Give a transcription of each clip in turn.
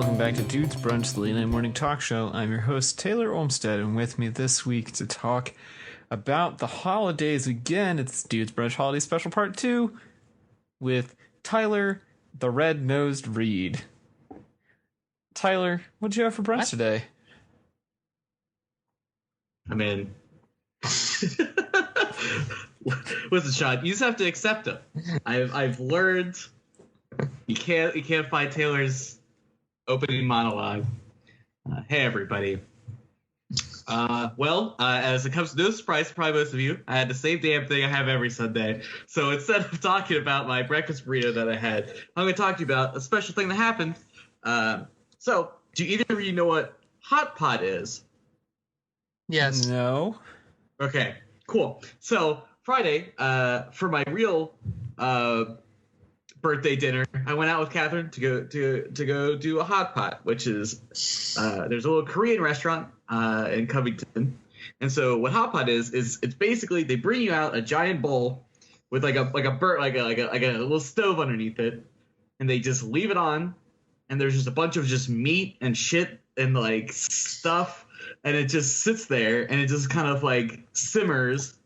welcome back to Dude's Brunch, the late night morning talk show. I'm your host, Taylor Olmstead, and with me this week to talk about the holidays again, it's Dude's Brunch Holiday Special Part 2 with Tyler, the Red-Nosed Reed. Tyler, what'd you have for brunch today? I mean, listen, Sean, you just have to accept them. I've learned you can't find Taylor's opening monologue. Hey everybody. As it comes to no surprise to probably most of you, I had the same damn thing I have every Sunday. So instead of talking about my breakfast burrito that I had, I'm going to talk to you about a special thing that happened. So, do either of you know what hot pot is? Yes. No. Okay, cool. So Friday, for my real birthday dinner, I went out with Catherine to go do a hot pot, which is there's a little Korean restaurant in Covington, and so what hot pot is it's basically they bring you out a giant bowl with like a little stove underneath it, and they just leave it on, and there's just a bunch of just meat and shit and like stuff, and it just sits there and it just kind of like simmers,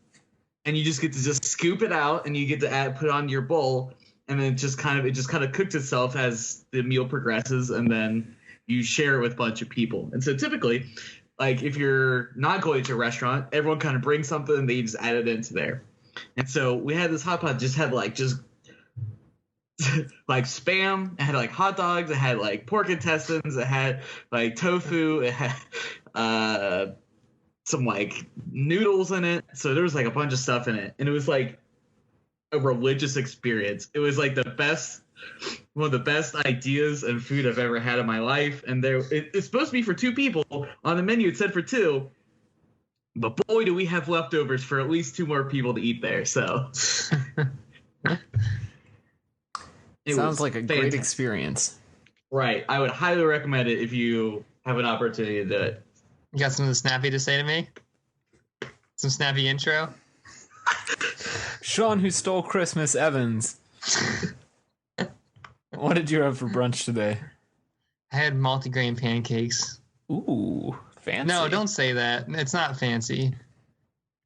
and you just get to just scoop it out and you get to put it on your bowl. And then it just kind of cooks itself as the meal progresses, and then you share it with a bunch of people. And so typically, like if you're not going to a restaurant, everyone kind of brings something and they just add it into there. And so we had this hot pot just had like spam, it had like hot dogs, it had like pork intestines, it had like tofu, it had some like noodles in it. So there was like a bunch of stuff in it, and it was like a religious experience. It was like one of the best ideas and food I've ever had in my life. And it's supposed to be for two people. On the menu it said for two, but boy do we have leftovers for at least two more people to eat there. So it sounds like a great experience. Right. I would highly recommend it if you have an opportunity to do it. You got something snappy to say to me? Some snappy intro? Sean, who stole Christmas Evans. What did you have for brunch today? I had multigrain pancakes. Ooh, fancy. No, don't say that. It's not fancy.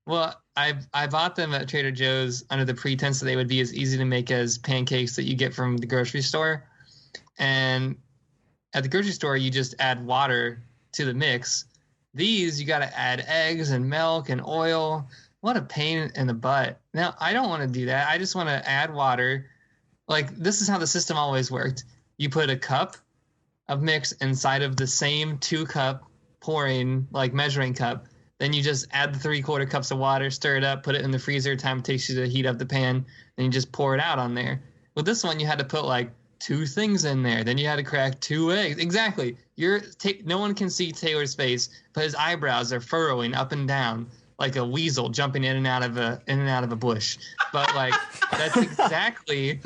Well, I bought them at Trader Joe's under the pretense that they would be as easy to make as pancakes that you get from the grocery store. And at the grocery store, you just add water to the mix. These, you got to add eggs and milk and oil. What a pain in the butt. Now, I don't want to do that. I just want to add water. Like, this is how the system always worked. You put a cup of mix inside of the same 2-cup pouring, like, measuring cup. Then you just add the 3/4 cups of water, stir it up, put it in the freezer. Time it takes you to heat up the pan. Then you just pour it out on there. With this one, you had to put, like, 2 things in there. Then you had to crack 2 eggs. Exactly. No one can see Taylor's face, but his eyebrows are furrowing up and down like a weasel jumping in and out of a bush. But like that's exactly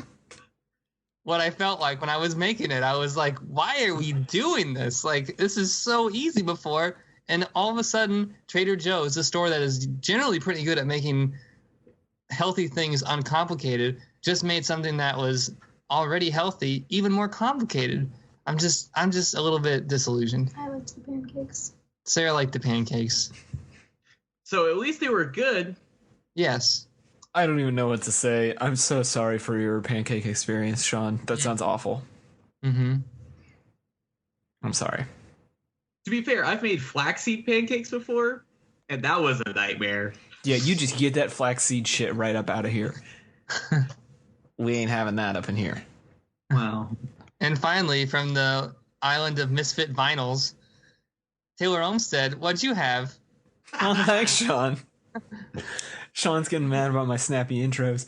what I felt like when I was making it. I was like, why are we doing this? Like, this is so easy before. And all of a sudden, Trader Joe's, a store that is generally pretty good at making healthy things uncomplicated, just made something that was already healthy even more complicated. I'm just a little bit disillusioned. I liked the pancakes. Sarah liked the pancakes. So at least they were good. Yes. I don't even know what to say. I'm so sorry for your pancake experience, Sean. That sounds awful. Mm-hmm. I'm sorry. To be fair, I've made flaxseed pancakes before, and that was a nightmare. Yeah, you just get that flaxseed shit right up out of here. We ain't having that up in here. Wow. And finally, from the island of misfit vinyls, Taylor Olmstead, what'd you have? Oh, thanks, Sean. Sean's getting mad about my snappy intros.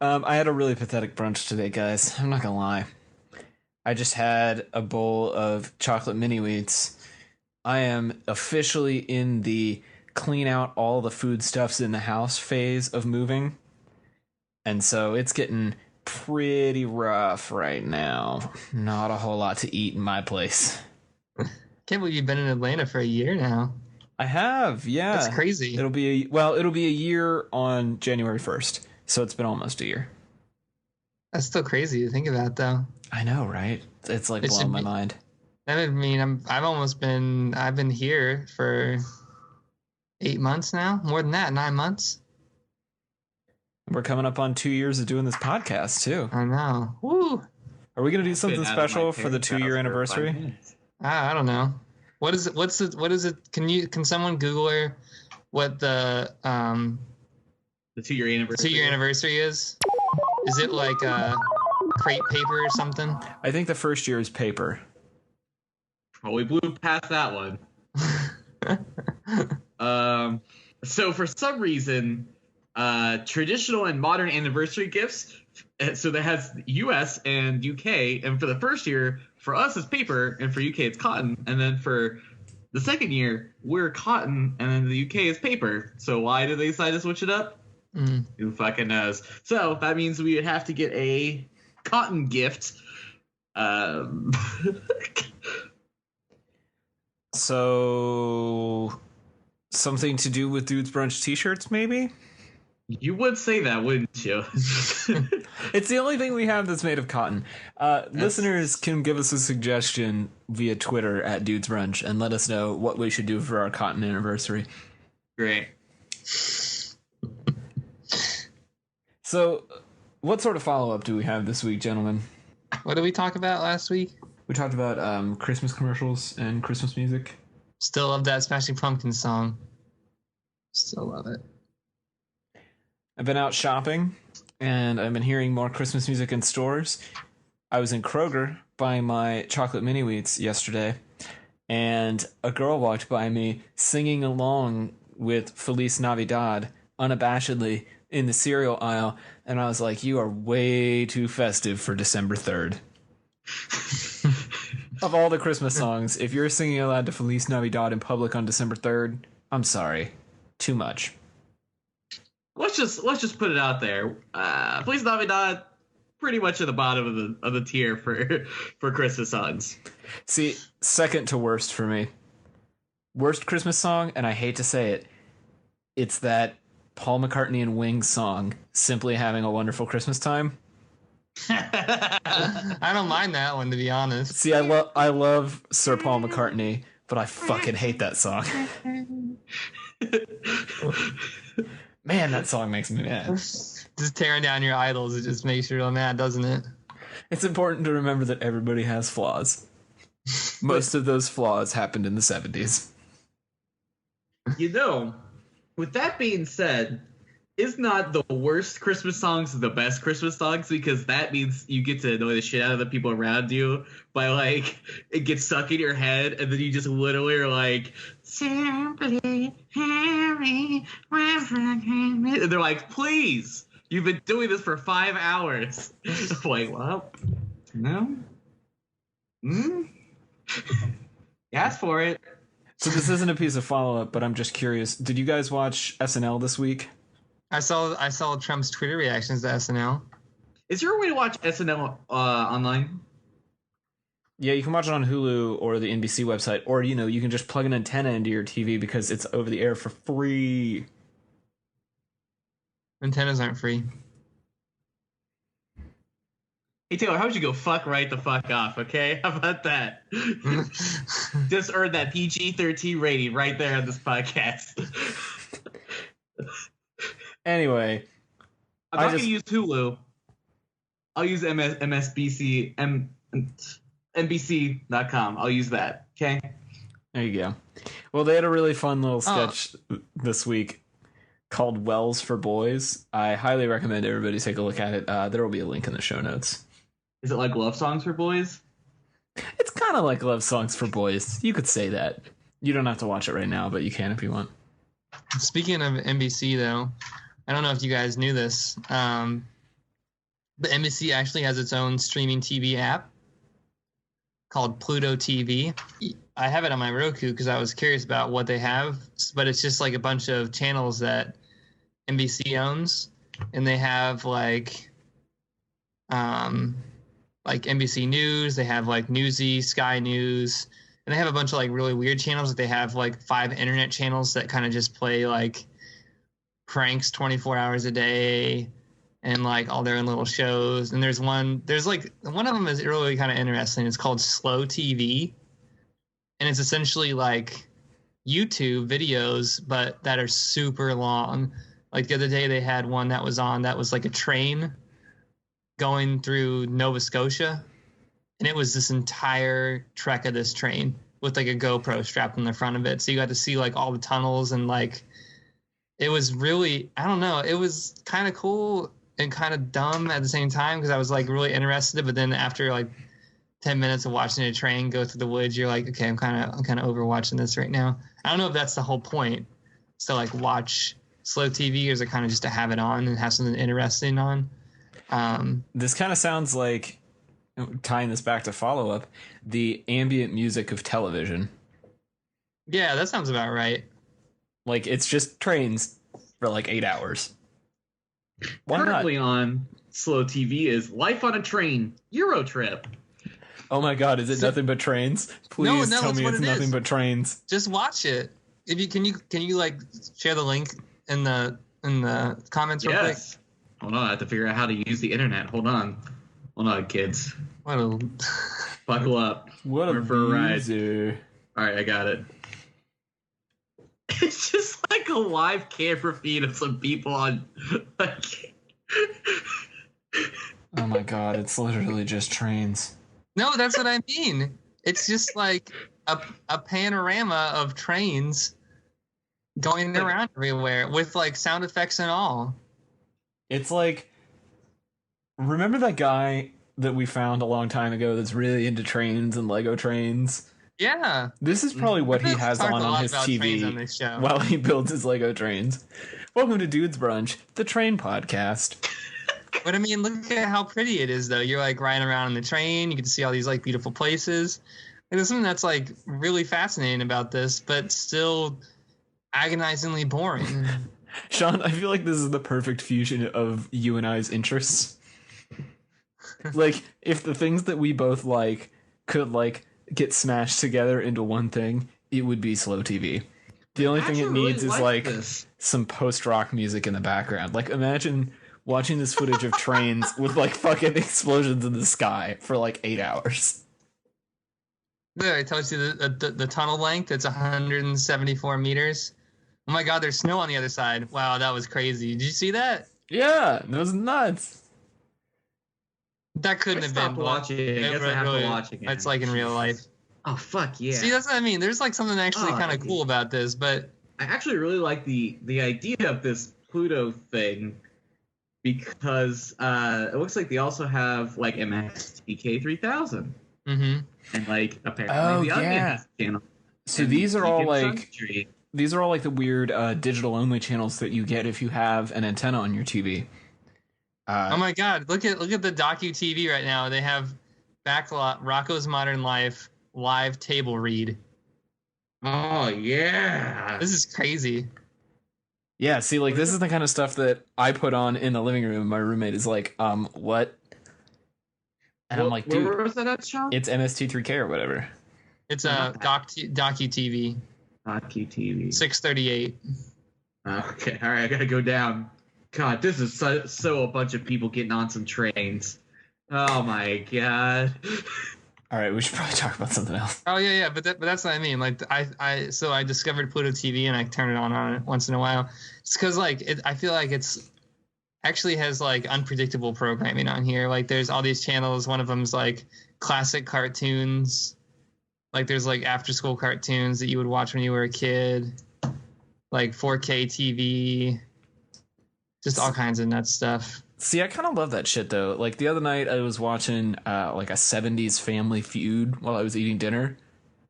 I had a really pathetic brunch today, guys. I'm not gonna lie. I just had a bowl of chocolate mini wheats. I am officially in the clean out all the foodstuffs in the house phase of moving. And so it's getting pretty rough right now. Not a whole lot to eat in my place. Can't believe you've been in Atlanta for a year now. I have, yeah. That's crazy. It'll be a year on January 1st. So it's been almost a year. That's still crazy to think about, though. I know, right? It's like blowing my mind. That would mean I've been here for 8 months now. More than that, 9 months. We're coming up on 2 years of doing this podcast too. I know. Woo! Are we gonna do something special for the 2-year anniversary? I don't know. What is it? What is it? Can someone Google her what the 2-year anniversary? 2-year anniversary is? Is it like crepe paper or something? I think the first year is paper. Well, we blew past that one. So for some reason, traditional and modern anniversary gifts. So that has US and UK, and for the first year, for us it's paper, and for UK it's cotton, and then for the second year we're cotton, and then the UK is paper. So why did they decide to switch it up? Who fucking knows? So that means we would have to get a cotton gift. So something to do with Dudes Brunch t-shirts, maybe? You would say that, wouldn't you? It's the only thing we have that's made of cotton. Listeners can give us a suggestion via Twitter at Dudes Brunch and let us know what we should do for our cotton anniversary. Great. So, what sort of follow-up do we have this week, gentlemen? What did we talk about last week? We talked about Christmas commercials and Christmas music. Still love that Smashing Pumpkins song. Still love it. I've been out shopping, and I've been hearing more Christmas music in stores. I was in Kroger buying my chocolate mini wheats yesterday, and a girl walked by me singing along with Feliz Navidad unabashedly in the cereal aisle, and I was like, you are way too festive for December 3rd. Of all the Christmas songs, if you're singing aloud to Feliz Navidad in public on December 3rd, I'm sorry. Too much. Let's just put it out there. Feliz Navidad, pretty much at the bottom of the tier for Christmas songs. See, second to worst for me. Worst Christmas song, and I hate to say it, it's that Paul McCartney and Wings song, Simply Having a Wonderful Christmas Time. I don't mind that one, to be honest. See, I love Sir Paul McCartney, but I fucking hate that song. Man, that song makes me mad. Just tearing down your idols, it just makes you real mad, doesn't it? It's important to remember that everybody has flaws. Most of those flaws happened in the 70s. You know, with that being said, is not the worst Christmas songs the best Christmas songs? Because that means you get to annoy the shit out of the people around you by, like, it gets stuck in your head, and then you just literally are like, simply having, and they're like, please, you've been doing this for 5 hours. I'm like, well, no. Ask for it. So this isn't a piece of follow-up, but I'm just curious. Did you guys watch SNL this week? I saw Trump's Twitter reactions to SNL. Is there a way to watch SNL online? Yeah, you can watch it on Hulu or the NBC website, or, you can just plug an antenna into your TV because it's over the air for free. Antennas aren't free. Hey, Taylor, how would you go fuck right the fuck off, okay? How about that? Just earned that PG-13 rating right there on this podcast. Anyway. I'm not going to use Hulu. I'll use NBC.com. I'll use that, okay? There you go. Well, they had a really fun little sketch this week called Wells for Boys. I highly recommend everybody take a look at it. There will be a link in the show notes. Is it like love songs for boys? It's kind of like love songs for boys. You could say that. You don't have to watch it right now, but you can if you want. Speaking of NBC, though, I don't know if you guys knew this, but NBC actually has its own streaming TV app called Pluto TV. I have it on my Roku because I was curious about what they have, but it's just like a bunch of channels that NBC owns, and they have like NBC News, they have like Newsy, Sky News, and they have a bunch of like really weird channels. That they have like 5 internet channels that kind of just play like pranks 24 hours a day and like all their own little shows. And there's like one of them is really kind of interesting. It's called Slow TV. and it's essentially like YouTube videos, but that are super long. Like the other day they had one that was like a train going through Nova Scotia, and it was this entire trek of this train with like a GoPro strapped in the front of it. So you got to see like all the tunnels, and like it was really, I don't know, it was kind of cool and kind of dumb at the same time because I was like really interested. But then after like 10 minutes of watching a train go through the woods, you're like, okay, I'm kind of over watching this right now. I don't know if that's the whole point. So like watch slow TV, or is it kind of just to have it on and have something interesting on? This kind of sounds like, tying this back to follow up, the ambient music of television. Yeah, that sounds about right. Like it's just trains for like 8 hours. Why Currently not? on slow TV is Life on a Train Euro Trip. Oh my God, is it nothing but trains? Please No, tell me what it's it nothing is. but trains. Just watch it. If you can you like share the link in the comments real quick? Yes. Hold on, I have to figure out how to use the internet. Hold on, kids. What a Buckle up. What a We're for a ride. loser. All right, I got it. It's just like a live camera feed of some people on. Like, Oh my God, it's literally just trains. No, that's what I mean. It's just like a panorama of trains going around everywhere with like sound effects and all. It's like, remember that guy that we found a long time ago that's really into trains and Lego trains? Yeah. This is probably what he has Talked a on lot his about trains TV on this show. while he builds his Lego trains. Welcome to Dude's Brunch, the train podcast. But I mean, look at how pretty it is, though. You're like riding around in the train. You get to see all these like beautiful places. And there's something that's like really fascinating about this, but still agonizingly boring. Sean, I feel like this is the perfect fusion of you and I's interests. Like, if the things that we both like could like get smashed together into one thing, it would be slow TV. The only thing it needs is like some post-rock music in the background. Like, imagine watching this footage of trains with like fucking explosions in the sky for like 8 hours. There, it tells you the tunnel length. It's 174 meters. Oh my God, there's snow on the other side. Wow, that was crazy. Did you see that? Yeah, that was nuts. That couldn't have been. Watching it. I guess I have to watch again. It's like in real life. Oh fuck yeah! See, that's what I mean. There's like something actually kind of cool about this, but I actually really like the idea of this Pluto thing because it looks like they also have like MSTK 3000 and like apparently the Onions channel. So these are all like the weird digital only channels that you get if you have an antenna on your TV. Oh my God! Look at the docu TV right now. They have backlot Rocco's Modern Life live table read. Oh yeah, this is crazy. Yeah, see, like this is the kind of stuff that I put on in the living room. My roommate is like, what? And I'm like, dude, where was that at, Sean? It's MST3K or whatever. It's a docu TV. Docu TV. 638. Okay, all right, I gotta go down. God, this is so a bunch of people getting on some trains. Oh my God. All right, we should probably talk about something else. Oh yeah, but that's what I mean. Like I discovered Pluto TV and I turn it on it once in a while. It's because like I feel like it's actually has like unpredictable programming on here. Like there's all these channels. One of them's like classic cartoons. Like there's like after school cartoons that you would watch when you were a kid. Like 4K TV. Just all kinds of nuts stuff. See, I kind of love that shit, though. Like, the other night, I was watching, like, a 70s Family Feud while I was eating dinner.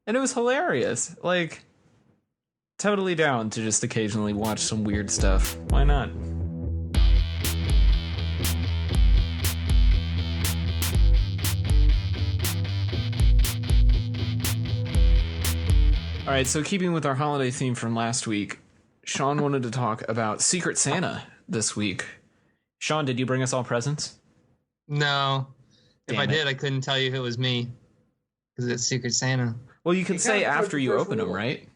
And it was hilarious. Like, totally down to just occasionally watch some weird stuff. Why not? All right, so keeping with our holiday theme from last week, Sean wanted to talk about Secret Santa this week. Sean, did you bring us all presents? No. Damn if I it. did, I couldn't tell you if it was me. Because it's Secret Santa. Well, you can say after you open them, right?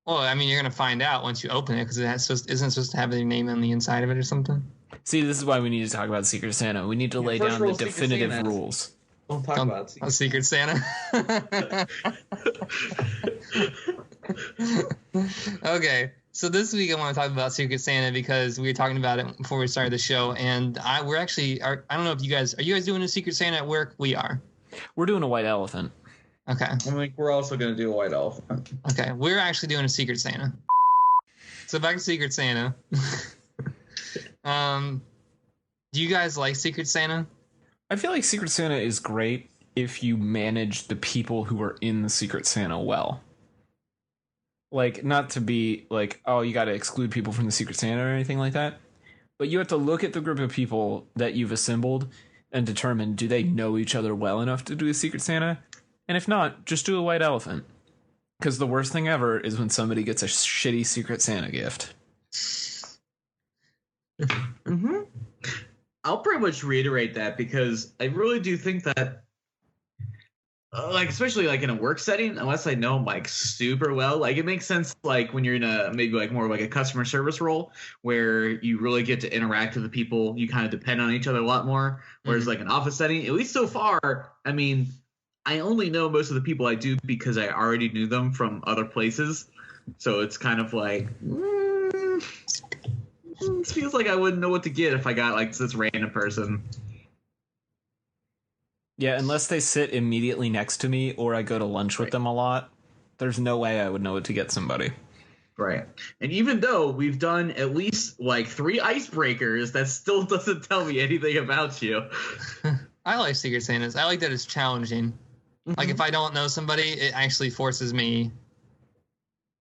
Well, I mean, you're going to find out once you open it because isn't supposed to have your name on the inside of it or something. See, this is why we need to talk about Secret Santa. We need to lay down the definitive rules. Don't talk about a Secret Santa. Okay, so this week I want to talk about Secret Santa because we were talking about it before we started the show, and we're actually I don't know if you guys doing a Secret Santa at work? We are. We're doing a white elephant. Okay. I think we're also gonna do a white elephant. Okay, we're actually doing a Secret Santa. So back to Secret Santa. Do you guys like Secret Santa? I feel like Secret Santa is great if you manage the people who are in the Secret Santa well. Like, not to be like, oh, you got to exclude people from the Secret Santa or anything like that. But you have to look at the group of people that you've assembled and determine, do they know each other well enough to do a Secret Santa? And if not, just do a white elephant. Because the worst thing ever is when somebody gets a shitty Secret Santa gift. Mm-hmm. I'll pretty much reiterate that because I really do think that, like, especially like in a work setting, unless I know them like super well, like it makes sense like when you're in a maybe like more like a customer service role where you really get to interact with the people, you kind of depend on each other a lot more. Whereas like an office setting, at least so far, I mean, I only know most of the people I do because I already knew them from other places. So it's kind of like, it feels like I wouldn't know what to get if I got like this random person. Yeah, unless they sit immediately next to me or I go to lunch with them a lot, there's no way I would know what to get somebody. Right. And even though we've done at least like 3 icebreakers, that still doesn't tell me anything about you. I like Secret Santas. I like that it's challenging. Mm-hmm. Like if I don't know somebody, it actually forces me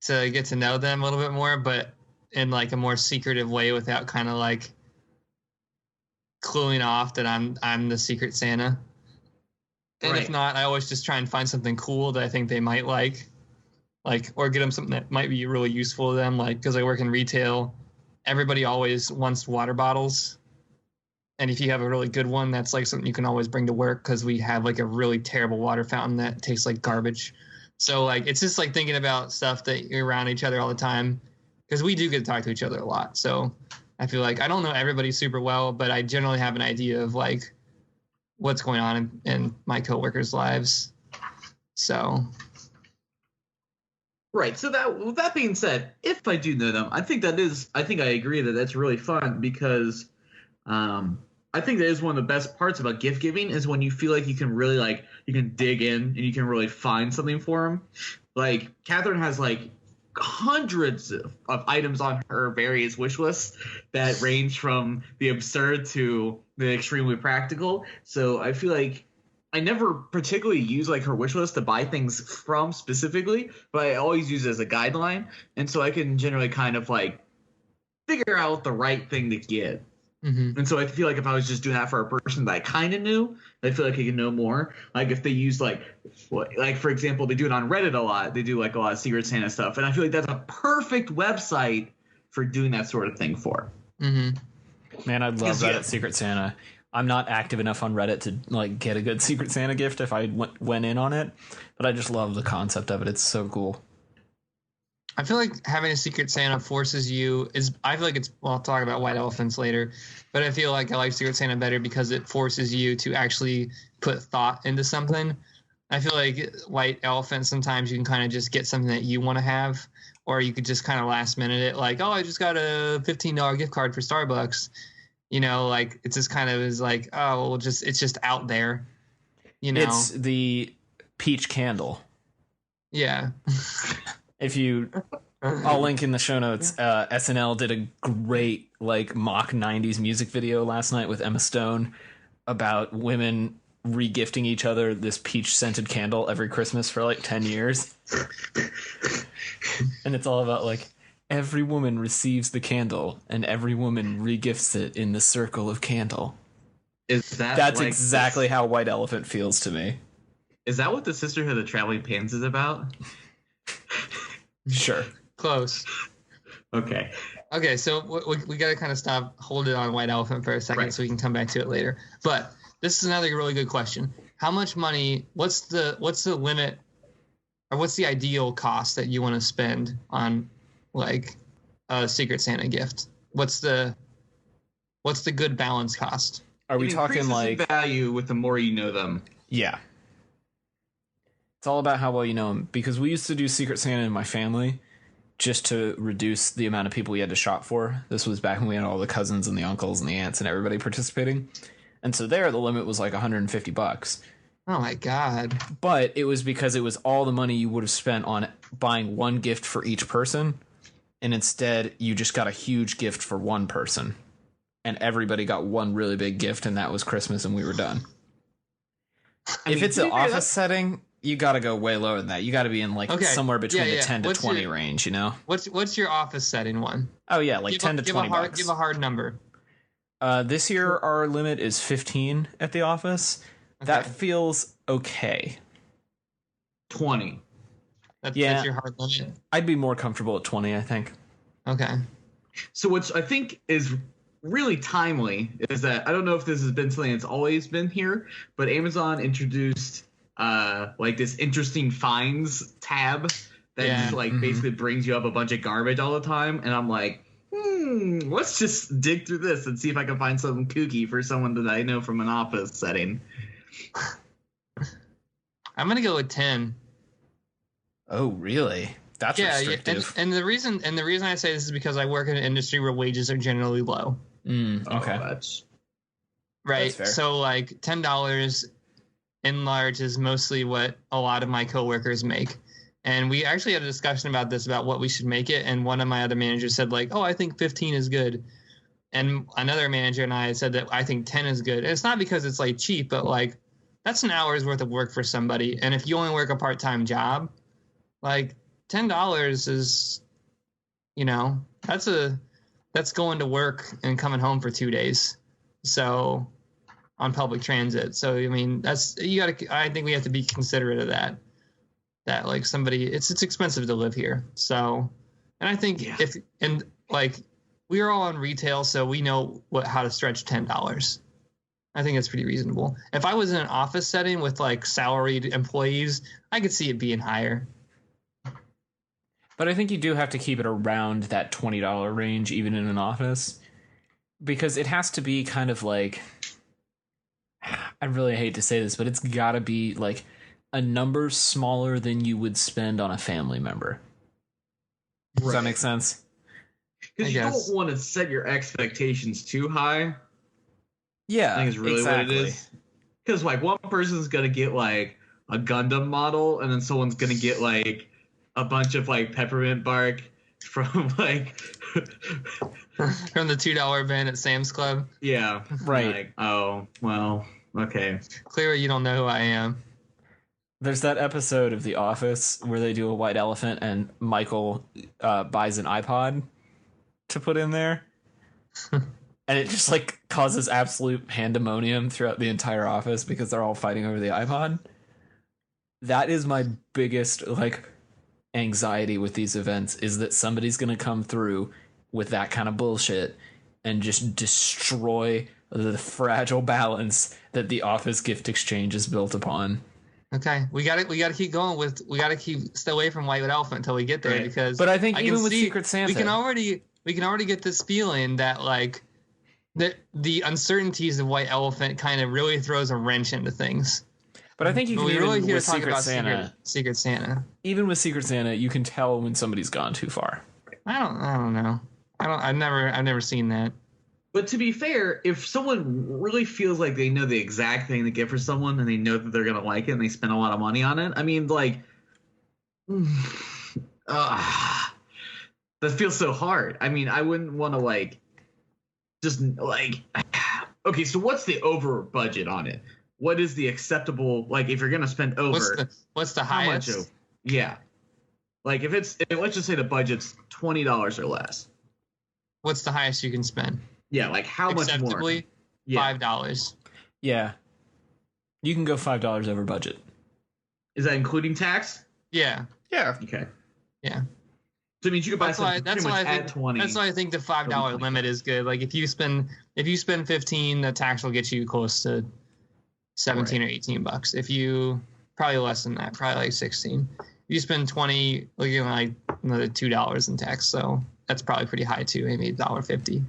to get to know them a little bit more, but in like a more secretive way without kind of like cluing off that I'm the Secret Santa. And right. If not, I always just try and find something cool that I think they might like, or get them something that might be really useful to them. Like, because I work in retail, everybody always wants water bottles. And if you have a really good one, that's like something you can always bring to work because we have like a really terrible water fountain that tastes like garbage. So like, it's just like thinking about stuff that you're around each other all the time because we do get to talk to each other a lot. So I feel like I don't know everybody super well, but I generally have an idea of like what's going on in my coworkers' lives. So. Right. So that being said, if I do know them, I think I agree that that's really fun because I think that is one of the best parts about gift giving is when you feel like you can really like, you can dig in and you can really find something for them. Like Catherine has like hundreds of items on her various wish lists that range from the absurd to the extremely practical. So I feel like I never particularly use like her wish list to buy things from specifically, but I always use it as a guideline. And so I can generally kind of like figure out the right thing to get. Mm-hmm. And so I feel like if I was just doing that for a person that I kind of knew, I feel like I could know more. Like if they use like for example, they do it on Reddit a lot. They do like a lot of Secret Santa stuff. And I feel like that's a perfect website for doing that sort of thing for. Mm-hmm. Man, I'd love Reddit Secret Santa. I'm not active enough on Reddit to like get a good Secret Santa gift if I went in on it. But I just love the concept of it. It's so cool. I feel like having a Secret Santa forces you I feel like I'll talk about white elephants later, but I feel like I like Secret Santa better because it forces you to actually put thought into something. I feel like white elephants, sometimes you can kind of just get something that you want to have, or you could just kind of last minute it like, oh, I just got a $15 gift card for Starbucks. You know, like it just kind of is like, oh, well, it's just out there, you know. It's the peach candle. Yeah. If you, I'll link in the show notes. SNL did a great like mock 90s music video last night with Emma Stone about women regifting each other this peach scented candle every Christmas for like 10 years. And it's all about like every woman receives the candle and every woman regifts it in the circle of candle. That's like exactly how White Elephant feels to me. Is that what the Sisterhood of Traveling Pants is about? Sure. Close. Okay, so we got to kind of hold it on White Elephant for a second, right, so we can come back to it later. But this is another really good question. How much money, what's the limit, or what's the ideal cost that you want to spend on like a Secret Santa gift? What's the good balance cost? Are we talking like value with the more you know them? Yeah. It's all about how well you know him. Because we used to do Secret Santa in my family just to reduce the amount of people we had to shop for. This was back when we had all the cousins and the uncles and the aunts and everybody participating. And so there, the limit was like $150. Oh my God. But it was because it was all the money you would have spent on buying one gift for each person. And instead, you just got a huge gift for one person. And everybody got one really big gift, and that was Christmas, and we were done. If it's an office setting, you got to go way lower than that. You got to be in like somewhere between the 10 to 20 range, you know? What's your office setting one? Oh, yeah, like 10 to 20 bucks. Give a hard number. This year, our limit is 15 at the office. Okay. That feels okay. 20. That's your hard limit? I'd be more comfortable at 20, I think. Okay. So what's I think is really timely is that I don't know if this has been something that's always been here, but Amazon introduced like this interesting finds tab that just like basically brings you up a bunch of garbage all the time, and I'm like, let's just dig through this and see if I can find something kooky for someone that I know from an office setting. I'm gonna go with 10. Oh, really? That's restrictive. And the reason I say this is because I work in an industry where wages are generally low. Okay. That's right. That's fair. So like $10 in large is mostly what a lot of my coworkers make. And we actually had a discussion about this, about what we should make it. And one of my other managers said like, oh, I think 15 is good. And another manager and I said that I think 10 is good. And it's not because it's like cheap, but like that's an hour's worth of work for somebody. And if you only work a part-time job, like $10 is, you know, that's going to work and coming home for 2 days. So on public transit. So, I mean, I think we have to be considerate of that like it's expensive to live here. So, and I think we are all on retail, so we know how to stretch $10. I think that's pretty reasonable. If I was in an office setting with like salaried employees, I could see it being higher. But I think you do have to keep it around that $20 range, even in an office, because it has to be kind of like, I really hate to say this, but it's got to be like a number smaller than you would spend on a family member. Does that make sense? Because you don't want to set your expectations too high. Yeah, I think it's really what it is. Because like one person's gonna get like a Gundam model, and then someone's gonna get like a bunch of like peppermint bark from like from the $2 bin at Sam's Club. Yeah, right. Like, oh well, okay. Clearly, you don't know who I am. There's that episode of The Office where they do a white elephant, and Michael buys an iPod to put in there. And it just like causes absolute pandemonium throughout the entire office because they're all fighting over the iPod. That is my biggest like anxiety with these events, is that somebody's going to come through with that kind of bullshit and just destroy the fragile balance that the office gift exchange is built upon. Okay, we got to keep going with. We got to stay away from white elephant until we get there, because. But I think even with Secret Santa, we can already get this feeling that like that the uncertainties of white elephant kind of really throws a wrench into things. But I think you can even with Secret Santa. Secret Santa. Even with Secret Santa, you can tell when somebody's gone too far. I don't know. I've never seen that. But to be fair, if someone really feels like they know the exact thing to get for someone, and they know that they're gonna like it, and they spend a lot of money on it, I mean, like, that feels so hard. I mean, I wouldn't want to like, just like, okay. So what's the over budget on it? What is the acceptable, like, if you're gonna spend over? What's the highest? How much over? Yeah, like if let's just say the budget's $20 or less. What's the highest you can spend? Yeah, like how much more? $5. Yeah, you can go $5 over budget. Is that including tax? Yeah. Yeah. Okay. Yeah. So it means you could buy something pretty much at 20. That's why I think the $5 limit is good. Like if you spend 15, the tax will get you close to 17 or 18 bucks. If you probably less than that, probably like 16. If you spend 20, looking like another $2 in tax. So that's probably pretty high too, maybe $1.50.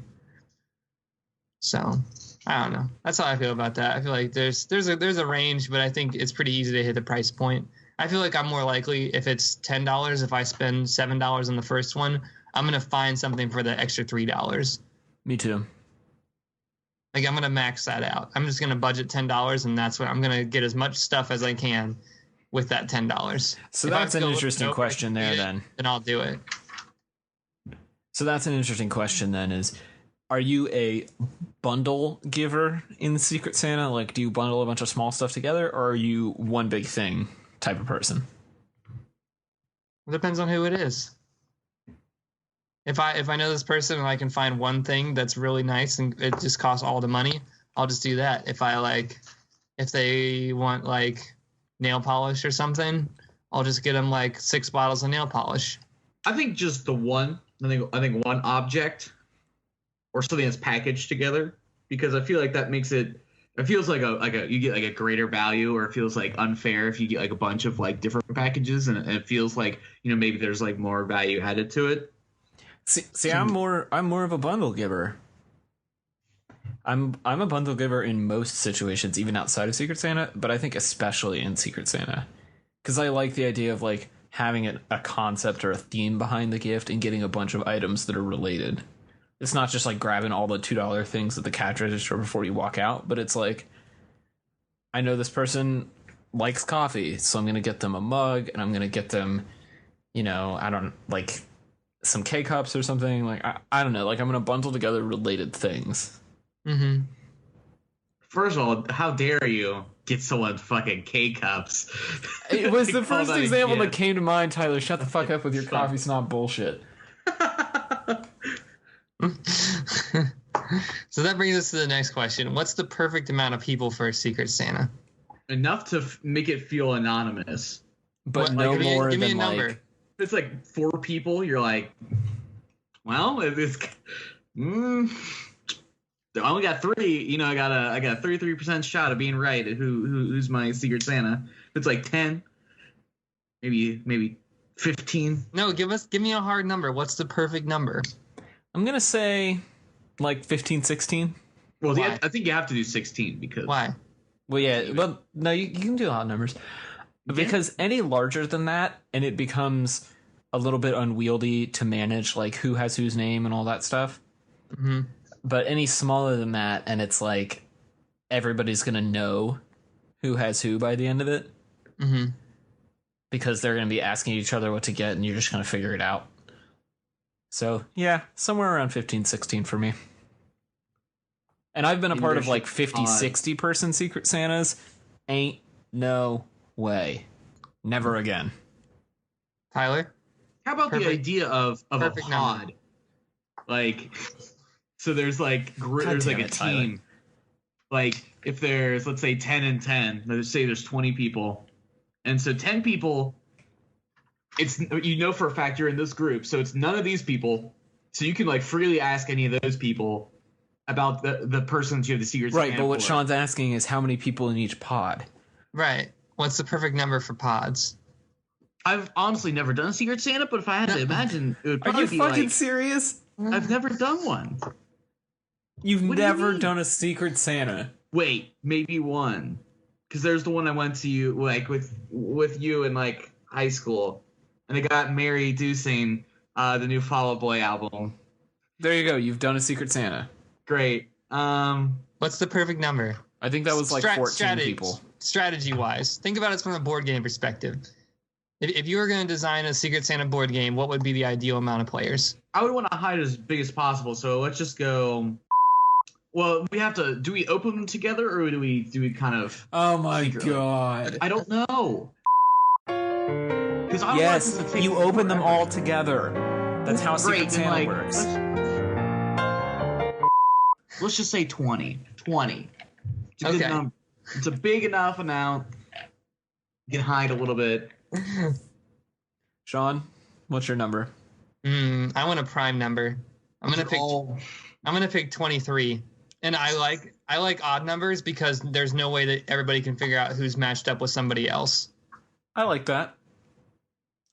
So I don't know. That's how I feel about that. I feel like there's a range, but I think it's pretty easy to hit the price point. I feel like I'm more likely if it's $10, if I spend $7 on the first one, I'm gonna find something for the extra $3. Me too. Like I'm gonna max that out. I'm just gonna budget $10, and that's what I'm gonna get as much stuff as I can with that $10. So that's an interesting question there. Then I'll do it. So that's an interesting question then. Are you a bundle giver in Secret Santa? Like, do you bundle a bunch of small stuff together, or are you one big thing type of person? It depends on who it is. If I know this person and I can find one thing that's really nice and it just costs all the money, I'll just do that. If they want like nail polish or something, I'll just get them like 6 bottles of nail polish. I think just the one. I think one object or something that's packaged together, because I feel like that makes it. It feels like you get like a greater value, or it feels like unfair if you get like a bunch of like different packages, and it feels like, you know, maybe there's like more value added to it. See, I'm more of a bundle giver. I'm a bundle giver in most situations, even outside of Secret Santa, but I think especially in Secret Santa, because I like the idea of like having a concept or a theme behind the gift and getting a bunch of items that are related. It's not just like grabbing all the $2 things at the cash register before you walk out, but it's like, I know this person likes coffee, so I'm going to get them a mug, and I'm going to get them, you know, I don't like some K-cups or something. Like, I don't know, like I'm going to bundle together related things. Mm-hmm. First of all, how dare you get someone fucking K-cups? It was the first example that came to mind, Tyler. Shut the fuck up with your coffee snob bullshit. So that brings us to the next question. What's the perfect amount of people for a Secret Santa? Enough to make it feel anonymous. But no more give me than a number. If it's like 4 people, you're like, well, it's I only got 3. You know, I got a 33% shot of being right at who's my Secret Santa. If it's like 10, maybe 15. No, give me a hard number. What's the perfect number? I'm gonna say like 15, 16. Well, I think you have to do 16 because why? Well, yeah. Well, no, you can do odd numbers, because any larger than that, and it becomes a little bit unwieldy to manage, like who has whose name and all that stuff. Mm-hmm. But any smaller than that, and it's like everybody's gonna know who has who by the end of it, mm-hmm. because they're gonna be asking each other what to get, and you're just gonna figure it out. So yeah, somewhere around 15, 16 for me. And I've been a part of like 50, 60 person Secret Santas. Ain't no way. Never again. Tyler? How about the idea of a pod? Number. Like, so there's like there's like a team. Like if there's, let's say 10 and 10, let's say there's 20 people. And so 10 people, it's, you know, for a fact you're in this group, so it's none of these people, so you can like freely ask any of those people about the persons you have the Secret Santa. Right, but what Sean's asking is how many people in each pod. Right. What's the perfect number for pods? I've honestly never done a Secret Santa, but if I had to imagine, it would probably be like... Are you fucking serious? I've never done one. You've never done a Secret Santa? Wait, maybe one. Because there's the one I went to like with you in like high school. And I got Mary Dusing, the new Fall Out Boy album. There you go. You've done a Secret Santa. Great. What's the perfect number? I think that was like 14 people. Strategy-wise, think about it from a board game perspective. If you were going to design a Secret Santa board game, what would be the ideal amount of players? I would want to hide as big as possible. So let's just go. Well, we have to. Do we open them together, or do we kind of? Oh my god! I don't know. Yes, you open them all together. That's how Secret Santa works. Let's just say 20. 20. It's a good number. It's a big enough amount. You can hide a little bit. Sean, what's your number? I want a prime number. I'm gonna pick 23. And I like odd numbers because there's no way that everybody can figure out who's matched up with somebody else. I like that.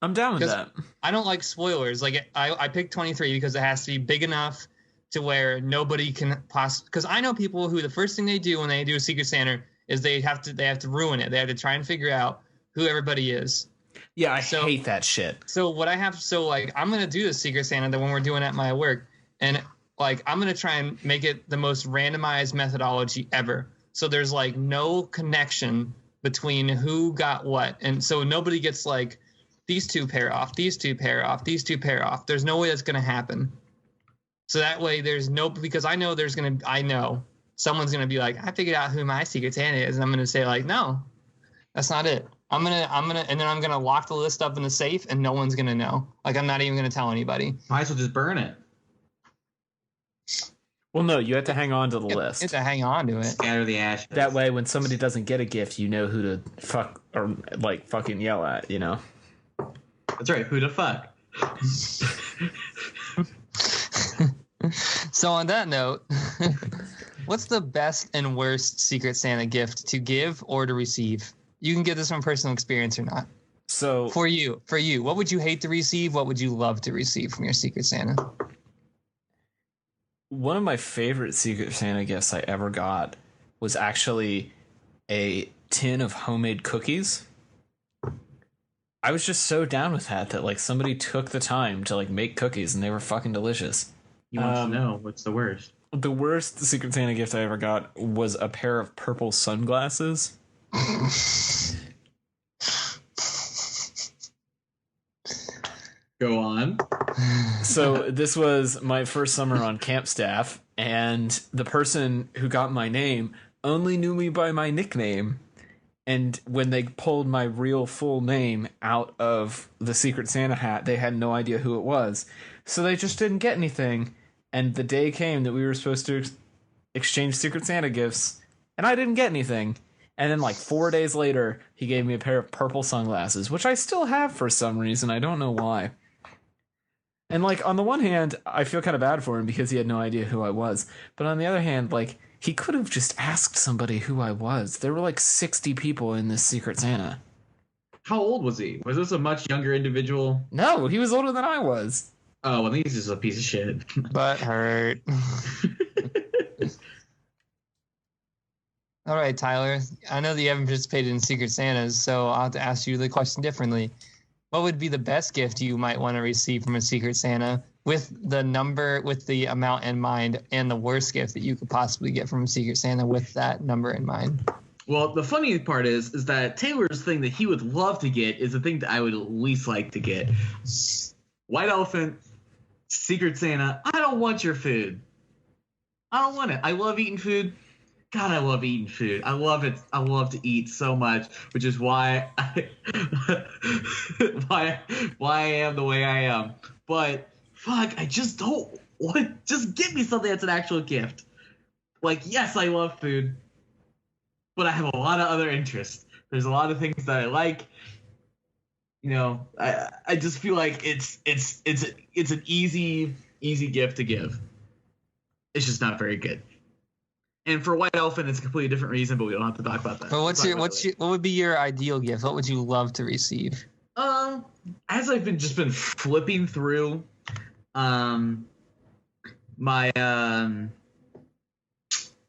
I'm down with that. I don't like spoilers. Like I picked 23 because it has to be big enough to where nobody can possibly, because I know people who the first thing they do when they do a Secret Santa is they have to ruin it. They have to try and figure out who everybody is. Yeah, I hate that shit. So what I have, I'm gonna do the Secret Santa that when we're doing at my work, and like I'm gonna try and make it the most randomized methodology ever. So there's like no connection between who got what, and so nobody gets like these two pair off, these two pair off, these two pair off. There's no way that's gonna happen. So that way there's no, because I know someone's gonna be like, I figured out who my Secret Santa is, and I'm gonna say like, no, that's not it. I'm gonna, and then I'm gonna lock the list up in the safe, and no one's gonna know. Like I'm not even gonna tell anybody. Might as well just burn it. Well, no, you have to hang on to the list. You have to hang on to it. Scatter the ashes. That way, when somebody doesn't get a gift, you know who to fuck or like fucking yell at. You know. That's right. Who to fuck? So on that note, what's the best and worst Secret Santa gift to give or to receive? You can get this from personal experience or not. So for you, what would you hate to receive? What would you love to receive from your Secret Santa? One of my favorite Secret Santa gifts I ever got was actually a tin of homemade cookies. I was just so down with that like somebody took the time to like make cookies and they were fucking delicious. You want to know what's the worst? The worst Secret Santa gift I ever got was a pair of purple sunglasses. Go on. So this was my first summer on camp staff, and the person who got my name only knew me by my nickname. And when they pulled my real full name out of the Secret Santa hat, they had no idea who it was. So they just didn't get anything. And the day came that we were supposed to exchange Secret Santa gifts, and I didn't get anything. And then like 4 days later, he gave me a pair of purple sunglasses, which I still have for some reason. I don't know why. And like on the one hand, I feel kind of bad for him because he had no idea who I was. But on the other hand, like he could have just asked somebody who I was. There were like 60 people in this Secret Santa. How old was he? Was this a much younger individual? No, he was older than I was. Oh, well, he's just a piece of shit. But hurt. All right, Tyler. I know that you haven't participated in Secret Santas, so I'll have to ask you the question differently. What would be the best gift you might want to receive from a Secret Santa with the amount in mind, and the worst gift that you could possibly get from a Secret Santa with that number in mind? Well, the funny part is that Taylor's thing that he would love to get is the thing that I would least like to get. White elephant, Secret Santa, I don't want your food. I don't want it. I love eating food. God, I love eating food. I love it. I love to eat so much, which is why I am the way I am. But fuck, I just don't want. Just give me something that's an actual gift. Like, yes, I love food, but I have a lot of other interests. There's a lot of things that I like. You know, I just feel like it's an easy gift to give. It's just not very good. And for White Elephant, it's a completely different reason, but we don't have to talk about that. But what would be your ideal gift? What would you love to receive? As I've been flipping through, my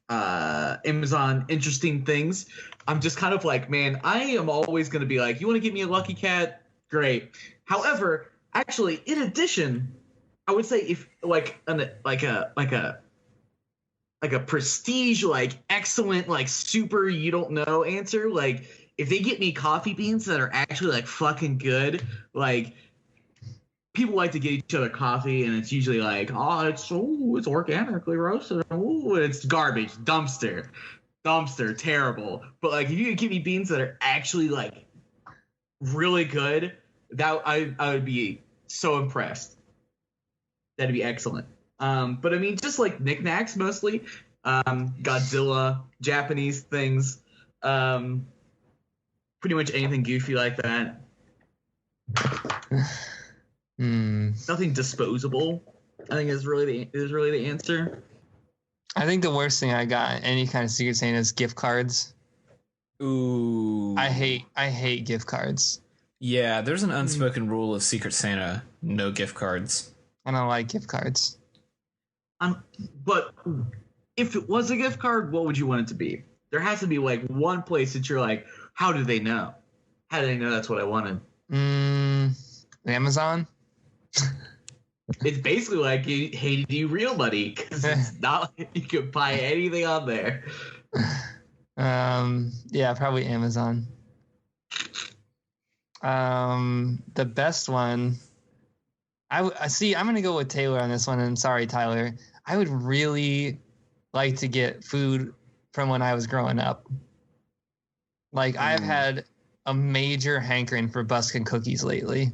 Amazon interesting things, I'm just kind of like, man, I am always going to be like, you want to give me a lucky cat? Great. However, actually, in addition, I would say if like a prestige, like excellent, like super you don't know answer, like if they get me coffee beans that are actually like fucking good, like people like to get each other coffee and it's usually like, oh, it's organically roasted, it's garbage, dumpster, terrible. But like if you could give me beans that are actually like really good, that I would be so impressed. That'd be excellent. But I mean, just like knickknacks mostly, Godzilla, Japanese things, pretty much anything goofy like that. Nothing disposable, I think is really the answer. I think the worst thing I got any kind of Secret Santa is gift cards. Ooh. I hate gift cards. Yeah, there's an unspoken rule of Secret Santa: no gift cards. I don't like gift cards. But if it was a gift card, what would you want it to be? There has to be like one place that you're like, how do they know? How do they know that's what I wanted? Amazon. It's basically like, hey, do you real money? Because it's not like you can buy anything on there. Yeah, probably Amazon. The best one, I see. I'm gonna go with Taylor on this one. And sorry, Tyler. I would really like to get food from when I was growing up. Like I've had a major hankering for Busken cookies lately.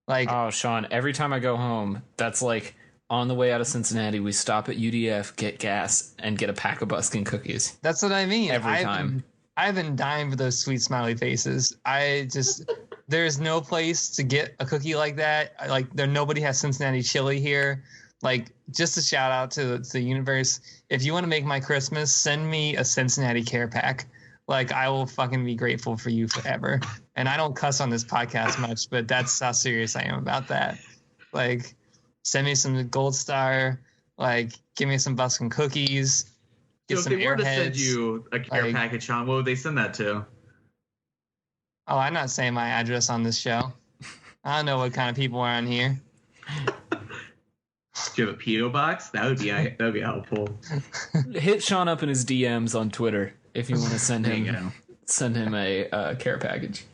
Like, oh, Sean, every time I go home, that's like on the way out of Cincinnati, we stop at UDF, get gas, and get a pack of Busken cookies. That's what I mean. Every time. I've been dying for those sweet smiley faces. There's no place to get a cookie like that. Nobody has Cincinnati chili here. Like, just a shout out to the universe. If you want to make my Christmas, send me a Cincinnati care pack. Like, I will fucking be grateful for you forever. And I don't cuss on this podcast much, but that's how serious I am about that. Like, send me some Gold Star. Like, give me some Busken cookies. Get some if they were to send Airheads. you a care package, Sean, what would they send that to? Oh, I'm not saying my address on this show. I don't know what kind of people are on here. Do you have a P.O. box? That would be helpful. Hit Sean up in his DMs on Twitter if you want to send him a care package.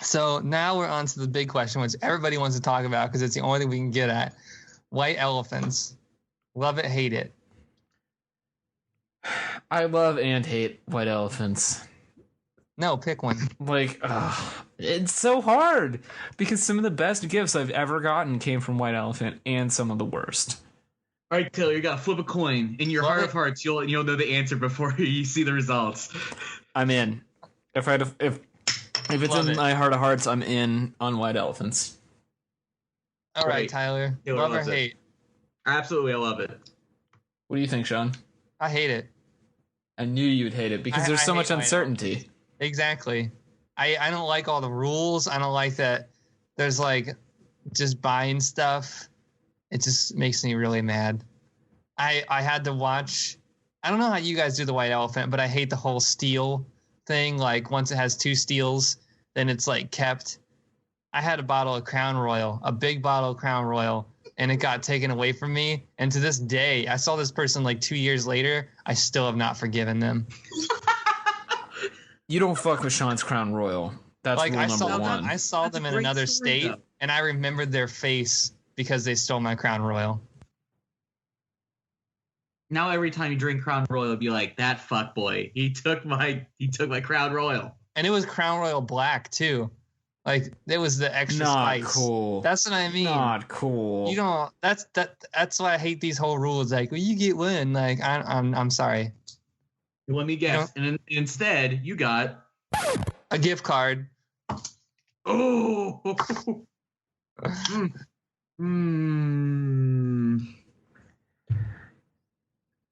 So now we're on to the big question, which everybody wants to talk about because it's the only thing we can get at. White elephants. Love it, hate it. I love and hate white elephants. No, pick one. Like, it's so hard because some of the best gifts I've ever gotten came from white elephant, and some of the worst. All right, Taylor, you got to flip a coin. In your heart of hearts, you'll know the answer before you see the results. I'm in. If it's in my heart of hearts, I'm in on white elephants. All right, Tyler. Taylor Love or hate? Absolutely, I love it. What do you think, Sean? I hate it. I knew you would hate it because there's so much uncertainty. Exactly. I don't like all the rules. I don't like that there's like just buying stuff. It just makes me really mad. I had to watch. I don't know how you guys do the white elephant, but I hate the whole steal thing. Like once it has 2 steals, then it's like kept. I had a bottle of Crown Royal, a big bottle of Crown Royal, and it got taken away from me. And to this day, I saw this person like 2 years later. I still have not forgiven them. You don't fuck with Sean's Crown Royal. That's like rule number one. I saw them in another state, and I remembered their face because they stole my Crown Royal. Now every time you drink Crown Royal, you'll be like, that fuckboy. He took my Crown Royal. And it was Crown Royal Black too. Like it was the extra Not spice. cool. That's what I mean. Not cool. You don't. That's why I hate these whole rules. Like, well, you get one. Like, I'm sorry. Let me guess. And instead, you got a gift card. Oh.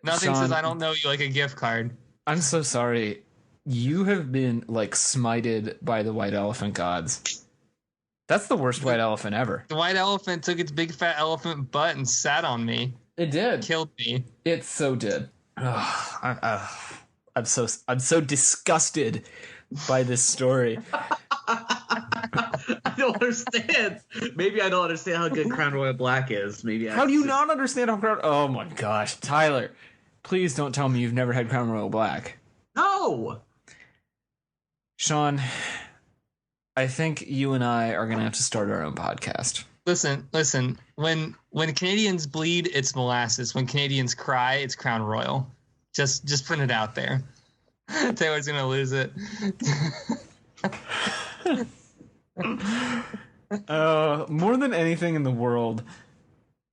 Nothing Sean, says I don't know you like a gift card. I'm so sorry. You have been like smited by the white elephant gods. That's the worst white elephant ever. The white elephant took its big fat elephant butt and sat on me. It did. Killed me. It so did. I'm so disgusted by this story. I don't understand. Maybe I don't understand how good Crown Royal Black is. How do you not understand how Crown? Oh my gosh, Tyler! Please don't tell me you've never had Crown Royal Black. No. Sean, I think you and I are gonna have to start our own podcast. Listen. When Canadians bleed, it's molasses. When Canadians cry, it's Crown Royal. Just putting it out there. Taylor's gonna lose it. More than anything in the world,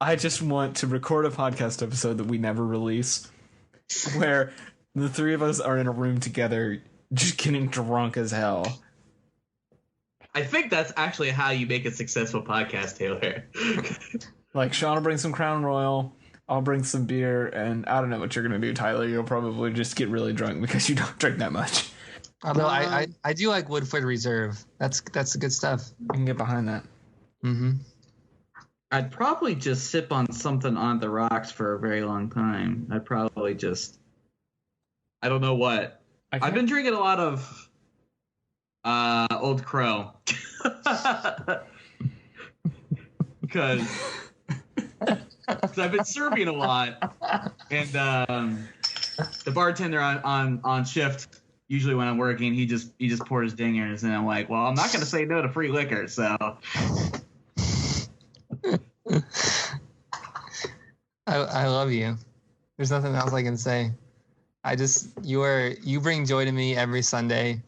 I just want to record a podcast episode that we never release, where the 3 of us are in a room together, just getting drunk as hell. I think that's actually how you make a successful podcast, Taylor. Like, Sean will bring some Crown Royal, I'll bring some beer, and I don't know what you're gonna do, Tyler. You'll probably just get really drunk because you don't drink that much. Although I do like Woodford Reserve. That's the good stuff. I can get behind that. Mm-hmm. I'd probably just sip on something on the rocks for a very long time. I'd probably just, I don't know what. I've been drinking a lot of Old Crow. Because I've been serving a lot, and the bartender on shift, usually when I'm working, he just pours dingers, and I'm like, well, I'm not going to say no to free liquor, so. I love you. There's nothing else I can say. You bring joy to me every Sunday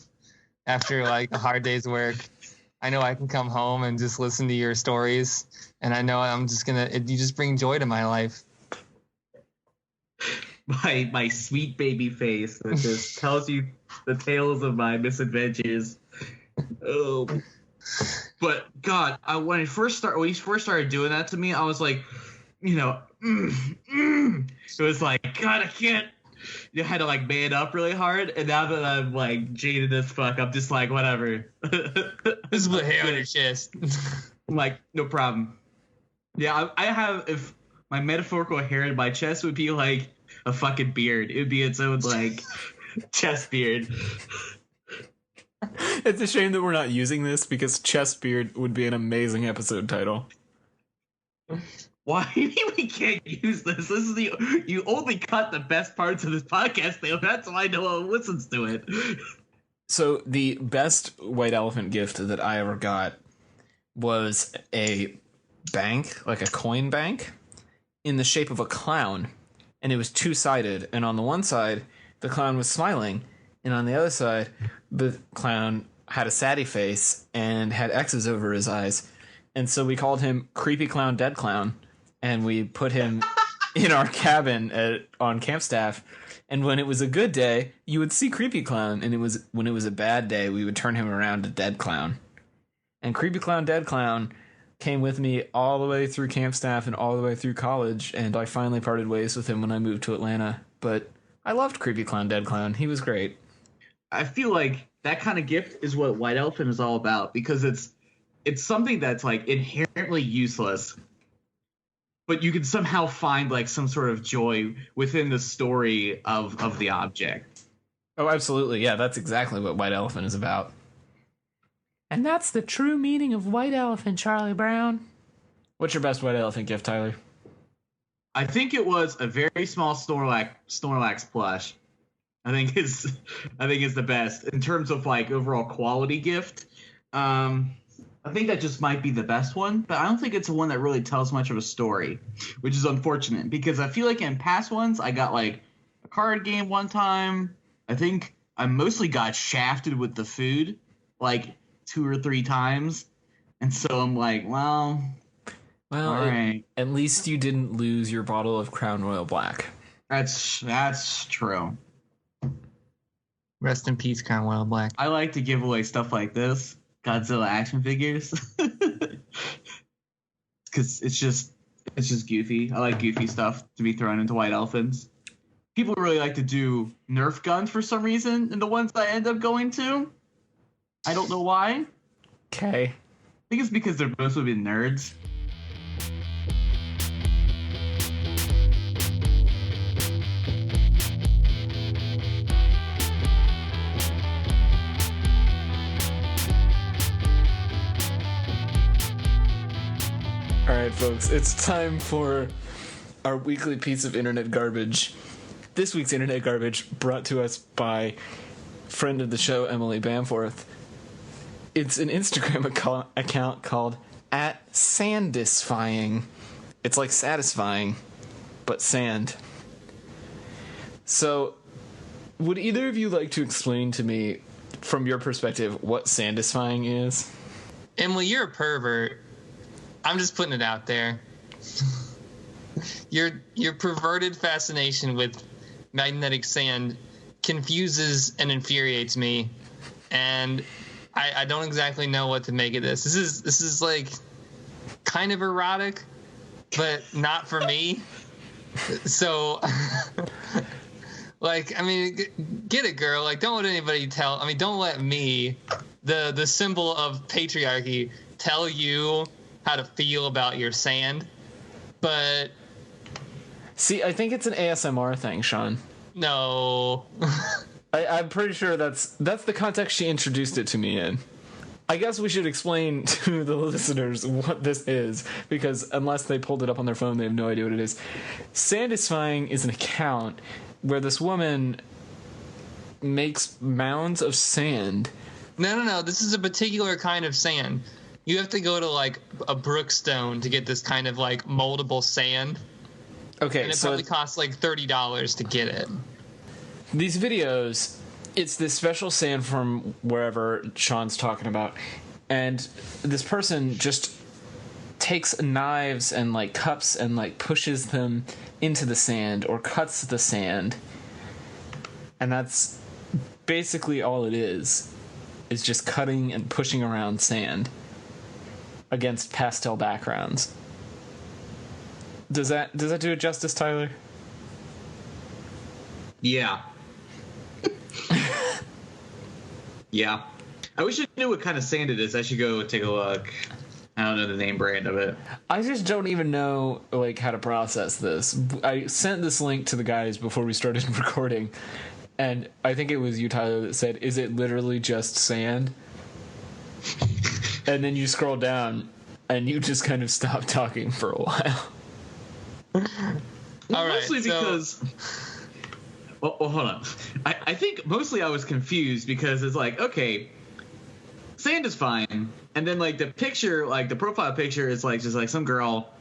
after like a hard day's work. I know I can come home and just listen to your stories, and I know you just bring joy to my life. My sweet baby face that just tells you the tales of my misadventures. Oh, but God, when he first started doing that to me, I was like, it was like, God, I can't. You had to like man up really hard, and now that I'm like jaded as fuck, I'm just like, whatever. This is what hair on your chest. I'm like, no problem. Yeah, I have, if my metaphorical hair in my chest would be like a fucking beard, it would be its own like chest beard. It's a shame that we're not using this because chest beard would be an amazing episode title. Why do you mean we can't use this? This is you only cut the best parts of this podcast, Theo. That's why no one listens to it. So the best white elephant gift that I ever got was a bank, like a coin bank, in the shape of a clown. And it was two-sided. And on the one side, the clown was smiling. And on the other side, the clown had a saddie face and had X's over his eyes. And so we called him Creepy Clown Dead Clown. And we put him in our cabin on camp staff. And when it was a good day, you would see Creepy Clown. And when it was a bad day, we would turn him around to Dead Clown. And Creepy Clown Dead Clown came with me all the way through camp staff and all the way through college. And I finally parted ways with him when I moved to Atlanta. But I loved Creepy Clown Dead Clown. He was great. I feel like that kind of gift is what White Elephant is all about, because it's something that's like inherently useless, but you can somehow find like some sort of joy within the story of the object. Oh, absolutely. Yeah, that's exactly what White Elephant is about. And that's the true meaning of White Elephant, Charlie Brown. What's your best White Elephant gift, Tyler? I think it was a very small Snorlax plush. I think it's the best in terms of like overall quality gift. I think that just might be the best one, but I don't think it's the one that really tells much of a story, which is unfortunate because I feel like in past ones I got like a card game one time. I think I mostly got shafted with the food like 2 or 3 times, and so I'm like, well, all right. At least you didn't lose your bottle of Crown Royal Black. That's true. Rest in peace, Crown Royal Black. I like to give away stuff like this. Godzilla action figures, because it's just goofy. I like goofy stuff to be thrown into White Elephants. People really like to do Nerf guns for some reason, and the ones I end up going to, I don't know why. Okay. I think it's because they're mostly been nerds. Alright, folks, it's time for our weekly piece of internet garbage. This week's internet garbage brought to us by friend of the show, Emily Bamforth. It's an Instagram account called @Sandisfying. It's like satisfying, but sand. So, would either of you like to explain to me, from your perspective, what Sandisfying is? Emily, you're a pervert. I'm just putting it out there. Your perverted fascination with magnetic sand confuses and infuriates me, and I don't exactly know what to make of this. This is like kind of erotic, but not for me. So, like, I mean, get it, girl. Like, don't let anybody don't let me, the symbol of patriarchy, tell you how to feel about your sand, but See, I think it's an ASMR thing, Sean. no. I'm pretty sure that's the context she introduced it to me in. I guess we should explain to the listeners what this is, because unless they pulled it up on their phone, they have no idea what it is. Sandisfying is an account where this woman makes mounds of sand. No. This is a particular kind of sand. You have to go to like a Brookstone to get this kind of like moldable sand. Okay, And it so probably costs like $30 to get it. these videos, it's this special sand from wherever Sean's talking about, and this person just takes knives and like cups and like pushes them into the sand or cuts the sand, and that's basically all it is just cutting and pushing around sand against pastel backgrounds. Does that do it justice, Tyler? Yeah. Yeah. I wish I knew what kind of sand it is. I should go take a look. I don't know the name brand of it. I just don't even know like how to process this. I sent this link to the guys before we started recording, and I think it was you, Tyler, that said, "Is it literally just sand?" And then you scroll down, and you just kind of stop talking for a while. All right, mostly because. Well, hold on. I think mostly I was confused because it's like, okay, sand is fine, and then like the picture, like the profile picture, is like just like some girl,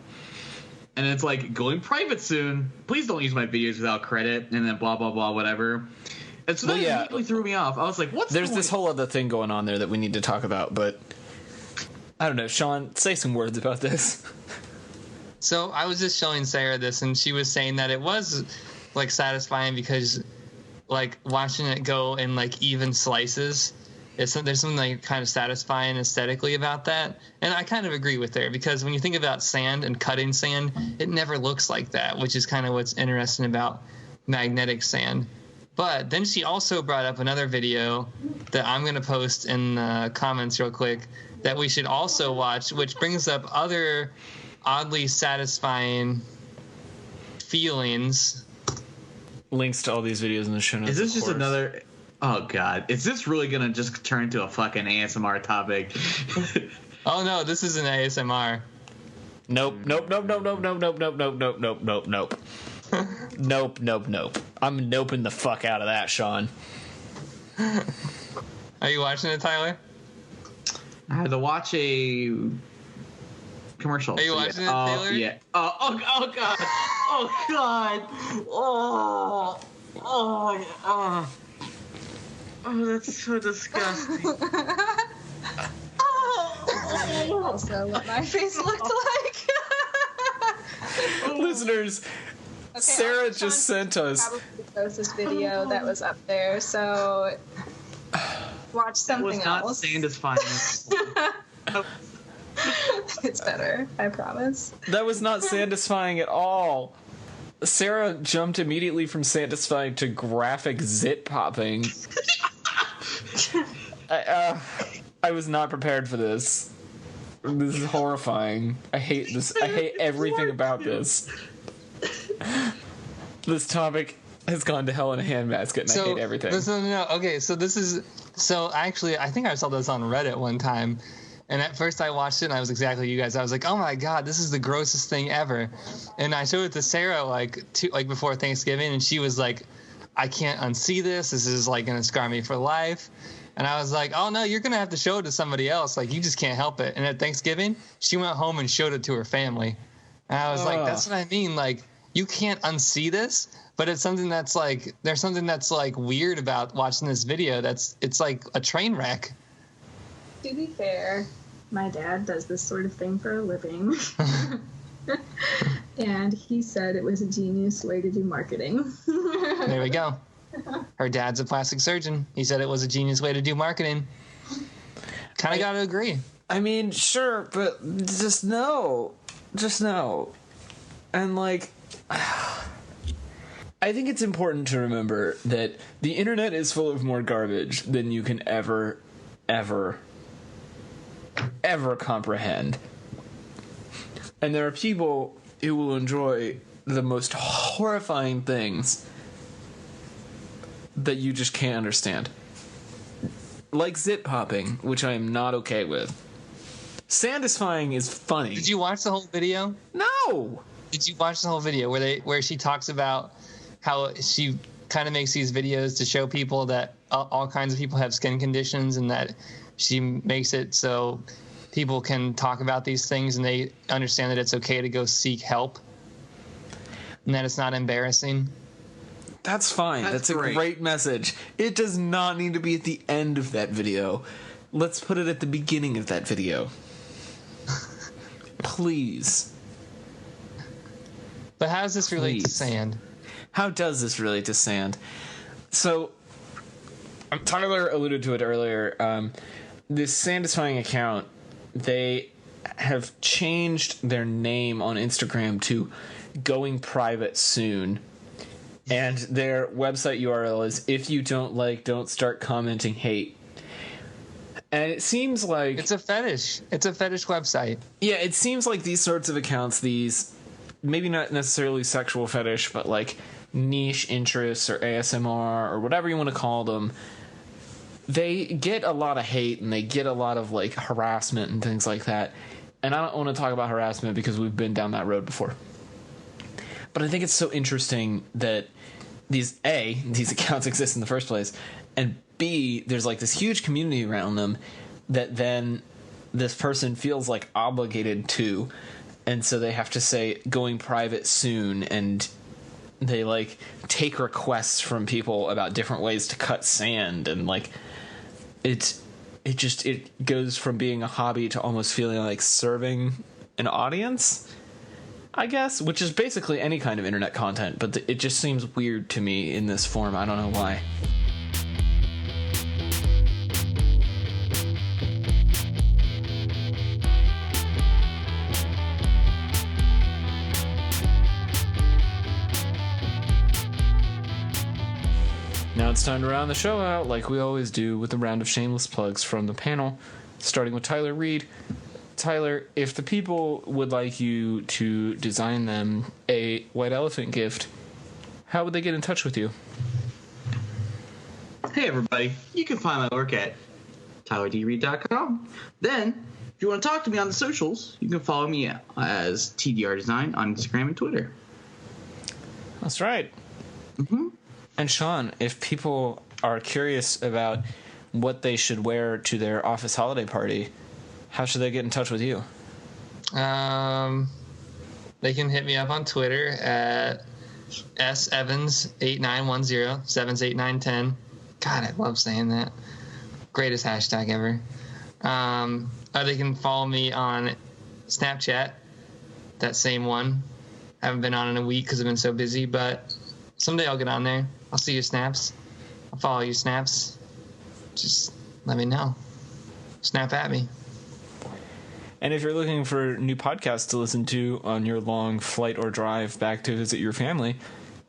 and it's like going private soon. Please don't use my videos without credit, and then blah blah blah whatever. And so that immediately threw me off. I was like, what's There's this whole other thing going on there that we need to talk about, but I don't know. Sean, say some words about this. So I was just showing Sarah this, and she was saying that it was like satisfying because like watching it go in like even slices, there's something like kind of satisfying aesthetically about that. And I kind of agree with her, because when you think about sand and cutting sand, it never looks like that, which is kind of what's interesting about magnetic sand. But then she also brought up another video that I'm going to post in the comments real quick that we should also watch, which brings up other oddly satisfying feelings. Links to all these videos in the show notes. Is this just another? Oh God! Is this really gonna just turn into a fucking ASMR topic? Oh no, this is an ASMR. Nope. Nope. Nope. Nope. Nope. Nope. Nope. Nope. Nope. Nope. Nope. Nope. Nope. Nope. Nope. Nope. I'm noping the fuck out of that, Sean. Are you watching it, Tyler? I had to watch a commercial. Are you watching it, Taylor? Yeah. Oh God. Oh God. Oh, that's so disgusting. Also, what my face looked like. Listeners, Okay, Sarah also, just Sean sent us. probably post this video that was up there, so watch That was something not else. Sandisfying. It's better, I promise. That was not Sandisfying at all. Sarah jumped immediately from Sandisfying to graphic zit popping. I was not prepared for this. This is horrifying. I hate this. I hate everything about this. This topic has gone to hell in a handbasket, and I hate everything. No. Okay, so this is... So actually, I think I saw this on Reddit one time. And at first I watched it, and I was exactly you guys. I was like, oh my God, this is the grossest thing ever. And I showed it to Sarah like before Thanksgiving, and she was like, I can't unsee this. This is like going to scar me for life. And I was like, oh no, you're going to have to show it to somebody else. Like, you just can't help it. And at Thanksgiving, she went home and showed it to her family. And I was like, that's what I mean. Like, you can't unsee this, but it's something that's like, there's something that's like weird about watching this video. It's like a train wreck. To be fair, my dad does this sort of thing for a living. And he said it was a genius way to do marketing. There we go. Her dad's a plastic surgeon. He said it was a genius way to do marketing. Kind of got to agree. I mean, sure, but just no. Just no. And, like, I think it's important to remember that the internet is full of more garbage than you can ever comprehend. And there are people who will enjoy the most horrifying things that you just can't understand. Like zit popping, which I am not okay with. Sandisfying is funny. Did you watch the whole video? No! Did you watch the whole video where she talks about how she kind of makes these videos to show people that all kinds of people have skin conditions, and that she makes it so people can talk about these things and they understand that it's okay to go seek help and that it's not embarrassing? That's fine. That's a great message. It does not need to be at the end of that video. Let's put it at the beginning of that video. Please. But how does this relate to sand? How does this relate to sand? So, Tyler alluded to it earlier. This Sandisfying account, they have changed their name on Instagram to Going Private Soon. And their website URL is, if you don't start commenting hate. And it seems like... It's a fetish. It's a fetish website. Yeah, it seems like these sorts of accounts, these... maybe not necessarily sexual fetish, but like niche interests or ASMR or whatever you want to call them, they get a lot of hate and they get a lot of like harassment and things like that. And I don't want to talk about harassment because we've been down that road before. But I think it's so interesting that these accounts exist in the first place, and B, there's like this huge community around them that then this person feels like obligated to. And so they have to say Going Private Soon, and they like take requests from people about different ways to cut sand, and like it goes from being a hobby to almost feeling like serving an audience, I guess, which is basically any kind of internet content, but it just seems weird to me in this form. I don't know why. Now it's time to round the show out like we always do with a round of shameless plugs from the panel, starting with Tyler Reed. Tyler, if the people would like you to design them a white elephant gift, how would they get in touch with you? Hey everybody, you can find my work at tylerdreed.com. Then, if you want to talk to me on the socials, you can follow me as TDR Design on Instagram and Twitter. That's right. Mm-hmm. And Sean, if people are curious about what they should wear to their office holiday party, how should they get in touch with you? They can hit me up on Twitter at sevans8910, 78910. God, I love saying that. Greatest hashtag ever. Or they can follow me on Snapchat, that same one. Haven't been on in a week because I've been so busy, but someday I'll get on there. I'll see your snaps. I'll follow your snaps. Just let me know. Snap at me. And if you're looking for new podcasts to listen to on your long flight or drive back to visit your family,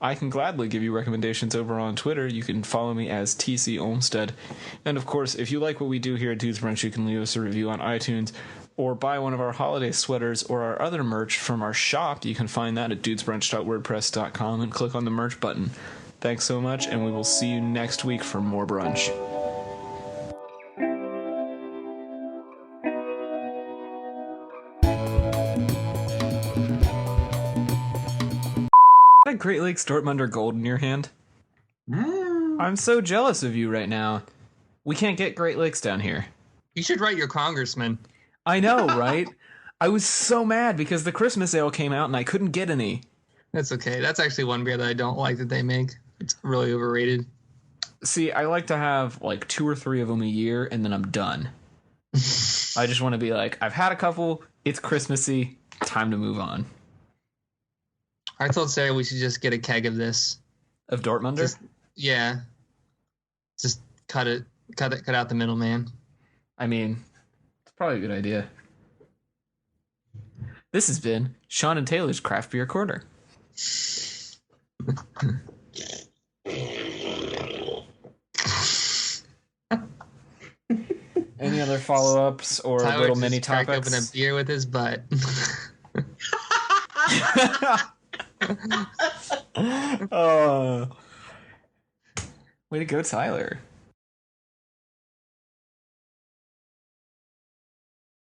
I can gladly give you recommendations over on Twitter. You can follow me as TC Olmstead. And of course, if you like what we do here at Dudes Brunch, you can leave us a review on iTunes or buy one of our holiday sweaters or our other merch from our shop. You can find that at dudesbrunch.wordpress.com and click on the merch button. Thanks so much, and we will see you next week for more brunch. That Great Lakes Dortmunder Gold in your hand? I'm so jealous of you right now. We can't get Great Lakes down here. You should write your congressman. I know, right? I was so mad because the Christmas ale came out and I couldn't get any. That's okay. That's actually one beer that I don't like that they make. It's really overrated. See, I like to have like 2 or 3 of them a year and then I'm done. I just want to be like, I've had a couple, it's Christmassy, time to move on. I told Sarah we should just get a keg of this. Of Dortmunder? Yeah. Just cut out the middleman. I mean, it's probably a good idea. This has been Sean and Taylor's Craft Beer Corner. Any other follow-ups or Tyler little mini topics? Open a beer with his butt. Oh. Way to go, Tyler.